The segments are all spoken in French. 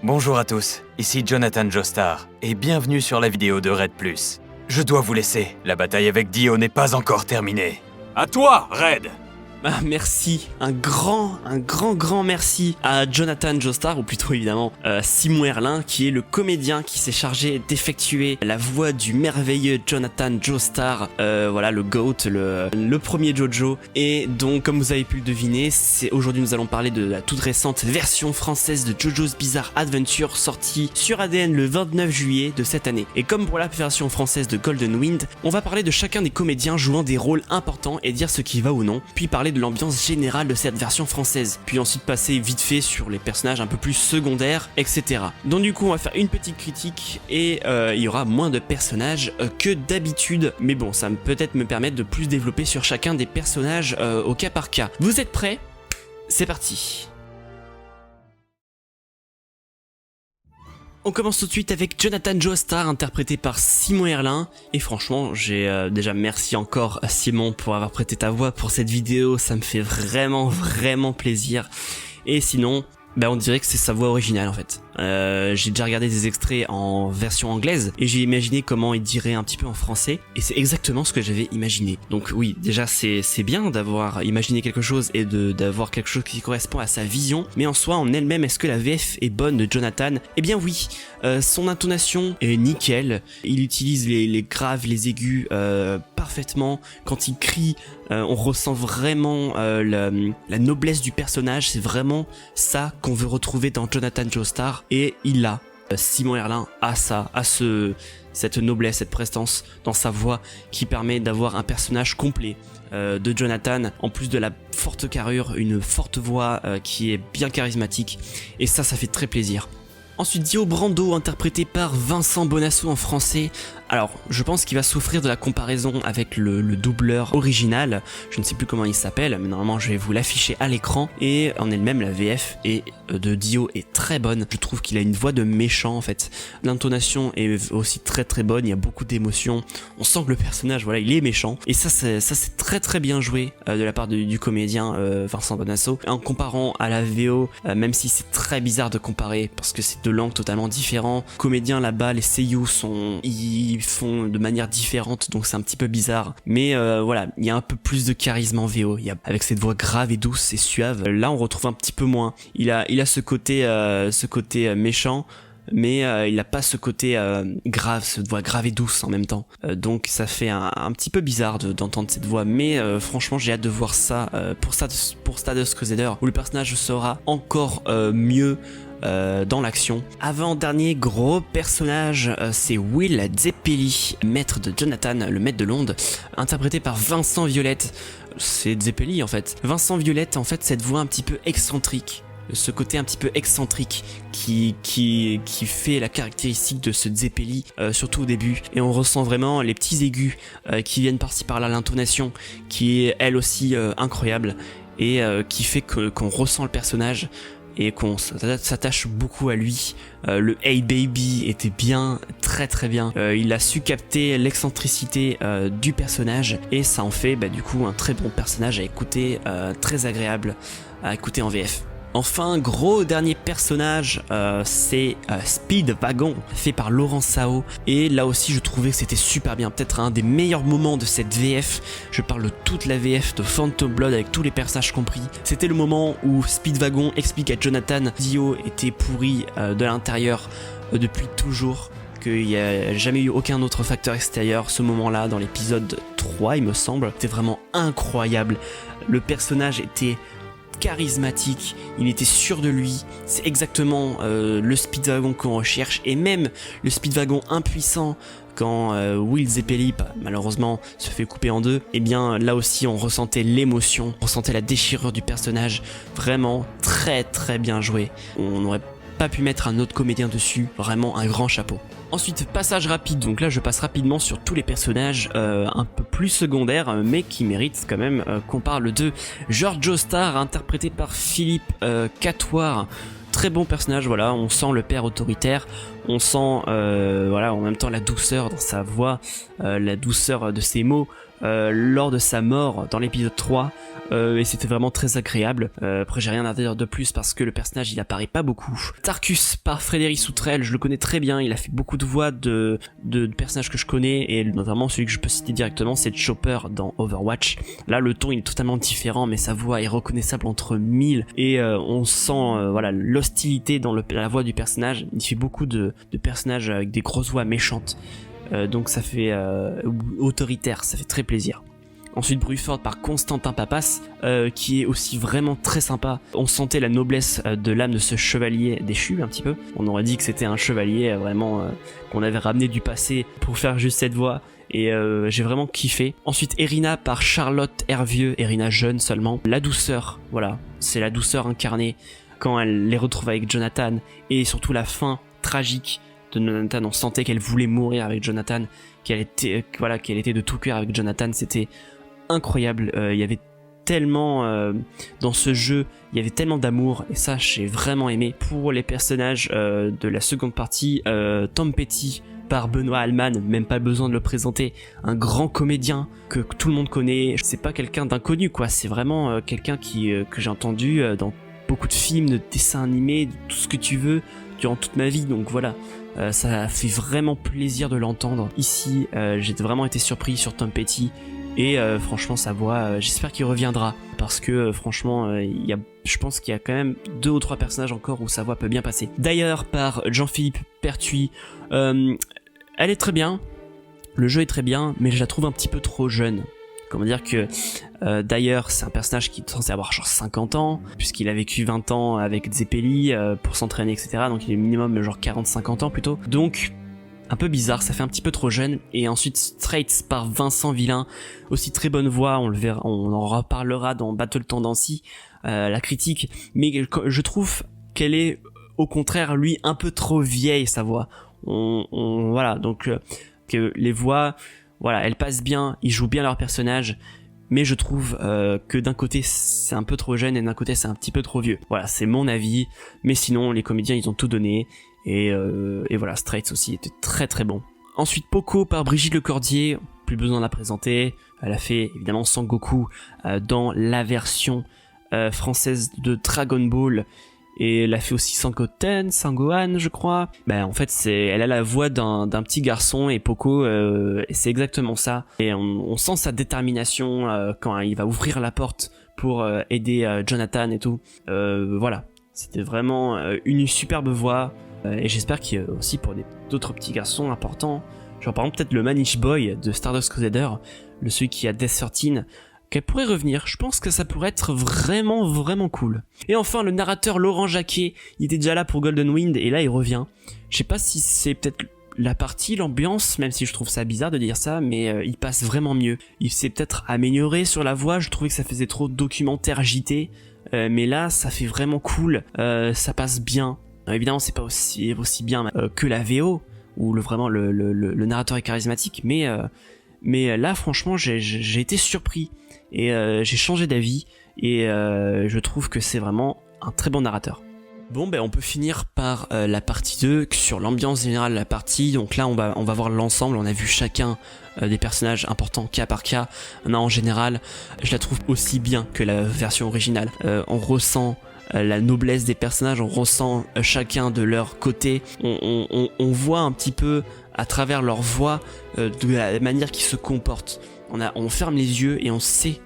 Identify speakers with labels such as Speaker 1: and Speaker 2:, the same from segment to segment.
Speaker 1: Bonjour à tous, ici Jonathan Joestar, et bienvenue sur la vidéo de Red+. Je dois vous laisser, la bataille avec Dio n'est pas encore terminée. À toi, Red!
Speaker 2: Ah, merci, un grand merci à Jonathan Joestar, ou plutôt évidemment Simon Herlin, qui est le comédien qui s'est chargé d'effectuer la voix du merveilleux Jonathan Joestar, voilà le GOAT, le premier Jojo. Et donc comme vous avez pu le deviner, aujourd'hui nous allons parler de la toute récente version française de JoJo's Bizarre Adventure, sortie sur ADN le 29 juillet de cette année. Et comme pour la version française de Golden Wind, on va parler de chacun des comédiens jouant des rôles importants et dire ce qui va ou non, puis parler de l'ambiance générale de cette version française, puis ensuite passer vite fait sur les personnages un peu plus secondaires, etc. Donc du coup on va faire une petite critique et il y aura moins de personnages que d'habitude, mais bon ça va peut-être me permettre de plus développer sur chacun des personnages au cas par cas. Vous êtes prêts? C'est parti. On commence tout de suite avec Jonathan Joestar, interprété par Simon Herlin. Et franchement, j'ai déjà merci encore à Simon pour avoir prêté ta voix pour cette vidéo. Ça me fait vraiment plaisir. Et sinon, on dirait que c'est sa voix originale en fait. J'ai déjà regardé des extraits en version anglaise et j'ai imaginé comment il dirait un petit peu en français et c'est exactement ce que j'avais imaginé. Donc oui, déjà c'est bien d'avoir imaginé quelque chose et d'avoir quelque chose qui correspond à sa vision, mais en soi en elle-même, est-ce que la VF est bonne de Jonathan? Eh bien oui, son intonation est nickel, il utilise les graves, les aigus parfaitement. Quand il crie, on ressent vraiment la noblesse du personnage, c'est vraiment ça qu'on veut retrouver dans Jonathan Joestar. Et il a, Simon Herlin a ça, a cette noblesse, cette prestance dans sa voix qui permet d'avoir un personnage complet de Jonathan, en plus de la forte carrure, une forte voix qui est bien charismatique, et ça fait très plaisir. Ensuite, Dio Brando, interprété par Vincent Bonasso en français. Alors, je pense qu'il va souffrir de la comparaison avec le doubleur original. Je ne sais plus comment il s'appelle, mais normalement je vais vous l'afficher à l'écran. Et en elle-même, la VF de Dio est très bonne. Je trouve qu'il a une voix de méchant en fait. L'intonation est aussi très bonne, il y a beaucoup d'émotions. On sent que le personnage, voilà, il est méchant. Et ça c'est très bien joué de la part du comédien Vincent Bonasso. En comparant à la VO, même si c'est très bizarre de comparer, parce que c'est deux langues totalement différentes. Comédiens là-bas, les seiyuu ils font de manière différente, donc c'est un petit peu bizarre. Mais voilà, il y a un peu plus de charisme en VO. Avec cette voix grave et douce et suave. Là, on retrouve un petit peu moins. Il a ce côté méchant, mais il n'a pas ce côté grave, cette voix grave et douce en même temps. Donc ça fait un petit peu bizarre d'entendre cette voix, mais franchement j'ai hâte de voir ça pour Stardust Crusader, où le personnage sera encore mieux dans l'action. Avant-dernier gros personnage, c'est Will Zeppeli, maître de Jonathan, le maître de l'onde, interprété par Vincent Violette. C'est Zeppeli en fait. Vincent Violette, en fait, cette voix un petit peu excentrique, ce côté un petit peu excentrique qui fait la caractéristique de ce Zeppeli, surtout au début, et on ressent vraiment les petits aigus qui viennent par-ci par-là, l'intonation qui est elle aussi incroyable, et qui fait qu'on ressent le personnage et qu'on s'attache beaucoup à lui. Le Hey Baby était bien, très bien. Il a su capter l'excentricité du personnage, et ça en fait du coup un très bon personnage à écouter, très agréable à écouter en VF. Enfin, gros dernier personnage, c'est Speedwagon, fait par Laurent Sao, et là aussi je trouvais que c'était super bien, peut-être un des meilleurs moments de cette VF. Je parle de toute la VF de Phantom Blood avec tous les personnages compris. C'était le moment où Speedwagon explique à Jonathan Dio était pourri de l'intérieur depuis toujours, qu'il n'y a jamais eu aucun autre facteur extérieur. Ce moment-là, dans l'épisode 3 il me semble, c'était vraiment incroyable. Le personnage était charismatique, il était sûr de lui, c'est exactement le Speedwagon qu'on recherche, et même le Speedwagon impuissant quand Will Zeppeli malheureusement se fait couper en deux, et bien là aussi on ressentait l'émotion, on ressentait la déchirure du personnage, vraiment très bien joué. On aurait pas pu mettre un autre comédien dessus, vraiment un grand chapeau. Ensuite, passage rapide, donc là je passe rapidement sur tous les personnages un peu plus secondaires, mais qui méritent quand même qu'on parle de George Joestar, interprété par Philippe Catoire. Très bon personnage, voilà, on sent le père autoritaire, on sent voilà en même temps la douceur dans sa voix, la douceur de ses mots, lors de sa mort dans l'épisode 3. Et c'était vraiment très agréable. Après j'ai rien à dire de plus parce que le personnage il apparaît pas beaucoup. Tarkus par Frédéric Soutrel, je le connais très bien, il a fait beaucoup de voix de personnages que je connais et notamment celui que je peux citer directement c'est Chopper dans Overwatch. Là le ton il est totalement différent mais sa voix est reconnaissable entre mille et on sent voilà l'hostilité dans la voix du personnage. Il fait beaucoup de personnages avec des grosses voix méchantes. Donc ça fait autoritaire, ça fait très plaisir. Ensuite Bruford par Constantin Papas, qui est aussi vraiment très sympa. On sentait la noblesse de l'âme de ce chevalier déchu un petit peu. On aurait dit que c'était un chevalier vraiment qu'on avait ramené du passé pour faire juste cette voix. Et j'ai vraiment kiffé. Ensuite Erina par Charlotte Hervieux, Erina jeune seulement. La douceur, voilà, c'est la douceur incarnée quand elle les retrouve avec Jonathan. Et surtout la fin tragique de Jonathan, on sentait qu'elle voulait mourir avec Jonathan, qu'elle était de tout cœur avec Jonathan, c'était incroyable. Il y avait tellement dans ce jeu, il y avait tellement d'amour et ça j'ai vraiment aimé. Pour les personnages de la seconde partie, Tom Petty par Benoît Alman, même pas besoin de le présenter, un grand comédien que tout le monde connaît, c'est pas quelqu'un d'inconnu quoi, c'est vraiment quelqu'un que j'ai entendu dans beaucoup de films, de dessins animés, de tout ce que tu veux durant toute ma vie, donc voilà. Ça fait vraiment plaisir de l'entendre. Ici, j'ai vraiment été surpris sur Tom Petty et franchement sa voix, j'espère qu'il reviendra parce que franchement, je pense qu'il y a quand même 2 ou 3 personnages encore où sa voix peut bien passer. D'ailleurs, par Jean-Philippe Pertuis, elle est très bien, le jeu est très bien, mais je la trouve un petit peu trop jeune. Comment dire que d'ailleurs c'est un personnage qui est censé avoir genre 50 ans puisqu'il a vécu 20 ans avec Zeppeli pour s'entraîner etc, donc il est minimum genre 40-50 ans plutôt, donc un peu bizarre, ça fait un petit peu trop jeune. Et ensuite Straits par Vincent Villain, aussi très bonne voix, on le verra, on en reparlera dans Battle Tendency, la critique, mais je trouve qu'elle est au contraire lui un peu trop vieille sa voix. Voilà, donc que les voix, voilà, elles passent bien, ils jouent bien leur personnage, mais je trouve que d'un côté c'est un peu trop jeune et d'un côté c'est un petit peu trop vieux. Voilà, c'est mon avis, mais sinon les comédiens ils ont tout donné et voilà, Straits aussi était très très bon. Ensuite Poco par Brigitte Lecordier, plus besoin de la présenter, elle a fait évidemment Sangoku dans la version française de Dragon Ball. Et elle a fait aussi Sangohan, je crois. Ben en fait, elle a la voix d'un petit garçon et Poco, c'est exactement ça. Et on sent sa détermination quand il va ouvrir la porte pour aider Jonathan et tout. Voilà, c'était vraiment une superbe voix. Et j'espère qu'il y a aussi pour d'autres petits garçons importants, genre par exemple peut-être le Manish Boy de Stardust Crusader, celui qui a Death 13. Qu'elle pourrait revenir, je pense que ça pourrait être vraiment vraiment cool. Et enfin le narrateur Laurent Jacquet, il était déjà là pour Golden Wind et là il revient. Je sais pas si c'est peut-être la partie, l'ambiance, même si je trouve ça bizarre de dire ça, mais il passe vraiment mieux. Il s'est peut-être amélioré sur la voix, je trouvais que ça faisait trop documentaire JT, mais là ça fait vraiment cool, ça passe bien. Évidemment c'est pas aussi bien que la VO, où vraiment le narrateur est charismatique, mais là franchement j'ai été surpris. Et j'ai changé d'avis et je trouve que c'est vraiment un très bon narrateur. Bon ben on peut finir par la partie 2 sur l'ambiance générale de la partie. Donc là on va voir l'ensemble, on a vu chacun des personnages importants cas par cas. En général je la trouve aussi bien que la version originale. On ressent la noblesse des personnages, on ressent chacun de leur côté, on voit un petit peu à travers leur voix de la manière qu'ils se comportent. On ferme les yeux et on sait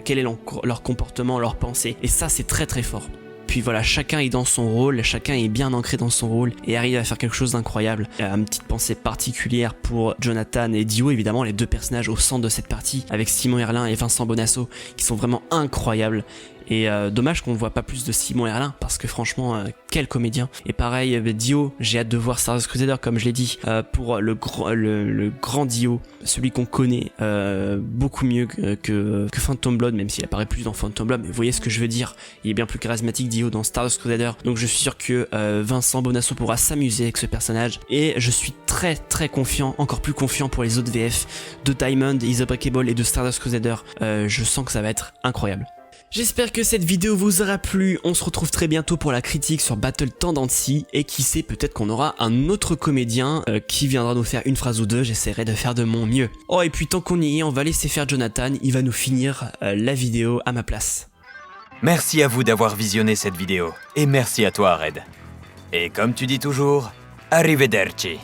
Speaker 2: quel est leur comportement, leur pensée. Et ça, c'est très très fort. Puis voilà, chacun est dans son rôle, chacun est bien ancré dans son rôle et arrive à faire quelque chose d'incroyable. Une petite pensée particulière pour Jonathan et Dio, évidemment, les 2 personnages au centre de cette partie, avec Simon Herlin et Vincent Bonasso, qui sont vraiment incroyables. Et dommage qu'on ne voit pas plus de Simon Herlin, parce que franchement, quel comédien. Et pareil, Dio, j'ai hâte de voir Stardust Crusader, comme je l'ai dit, pour le grand Dio, celui qu'on connaît beaucoup mieux que Phantom Blood, même s'il apparaît plus dans Phantom Blood, mais vous voyez ce que je veux dire, il est bien plus charismatique Dio dans Stardust Crusader, donc je suis sûr que Vincent Bonasso pourra s'amuser avec ce personnage, et je suis très très confiant, encore plus confiant pour les autres VF de Diamond, Is Unbreakable et de Stardust Crusader. Je sens que ça va être incroyable. J'espère que cette vidéo vous aura plu, on se retrouve très bientôt pour la critique sur Battle Tendency, et qui sait, peut-être qu'on aura un autre comédien qui viendra nous faire une phrase ou deux, j'essaierai de faire de mon mieux. Oh, et puis tant qu'on y est, on va laisser faire Jonathan, il va nous finir la vidéo à ma place.
Speaker 1: Merci à vous d'avoir visionné cette vidéo, et merci à toi, Red. Et comme tu dis toujours, arrivederci.